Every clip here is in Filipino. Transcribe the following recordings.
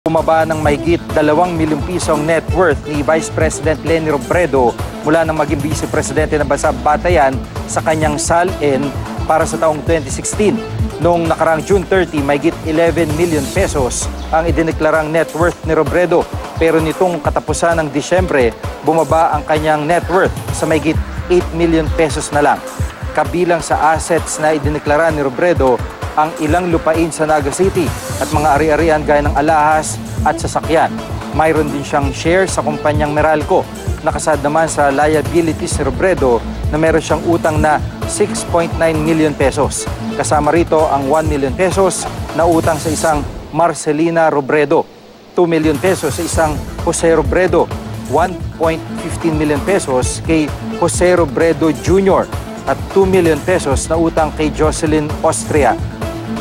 Bumaba ng mahigit 2 milyong piso ang net worth ni Vice President Leni Robredo mula nang maging Vice Presidente ng bansa batayan sa kanyang SALN para sa taong 2016. Noong nakarang June 30, mahigit 11 million pesos ang idineklarang net worth ni Robredo. Pero nitong katapusan ng Disyembre, bumaba ang kanyang net worth sa mahigit 8 million pesos na lang. Kabilang sa assets na idineklara ni Robredo ang ilang lupain sa Naga City at mga ari-arian gaya ng alahas at sasakyan. Mayroon din siyang share sa kumpanyang Meralco. Nakasad naman sa liabilities ni Robredo na meron siyang utang na 6.9 million pesos. Kasama rito ang 1 million pesos na utang sa isang Marcelina Robredo, 2 million pesos sa isang Jose Robredo, 1.15 million pesos kay Jose Robredo Jr. at 2 million pesos na utang kay Jocelyn Austria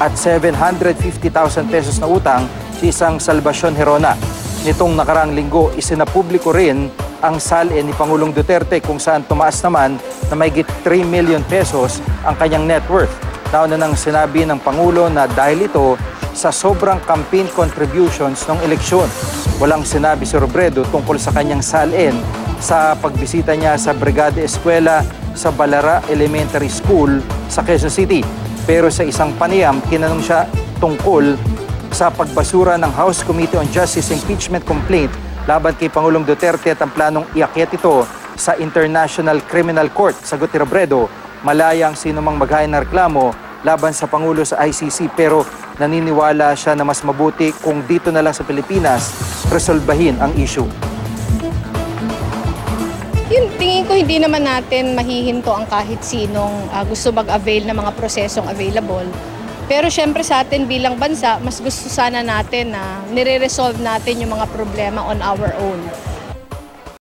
at 750,000 pesos na utang sa isang Salvacion Herona. Nitong nakarang linggo, isinapubliko rin ang SALN ni Pangulong Duterte kung saan tumaas naman na mahigit 3 million pesos ang kanyang net worth. Nauna nang sinabi ng Pangulo na dahil ito sa sobrang campaign contributions ng eleksyon. Walang sinabi si Robredo tungkol sa kanyang SALN sa pagbisita niya sa Brigada Eskwela sa Balara Elementary School sa Quezon City. Pero sa isang panayam, tinanong siya tungkol sa pagbasura ng House Committee on Justice impeachment complaint laban kay Pangulong Duterte at ang planong iakyat ito sa International Criminal Court. Sagot ni Robredo, malayang sino mang maghain na reklamo laban sa Pangulo sa ICC pero naniniwala siya na mas mabuti kung dito na lang sa Pilipinas resolbahin ang issue. Yun, tingin ko hindi naman natin mahihinto ang kahit sinong gusto mag-avail ng mga prosesong available. Pero syempre sa atin bilang bansa, mas gusto sana natin na nire-resolve natin yung mga problema on our own.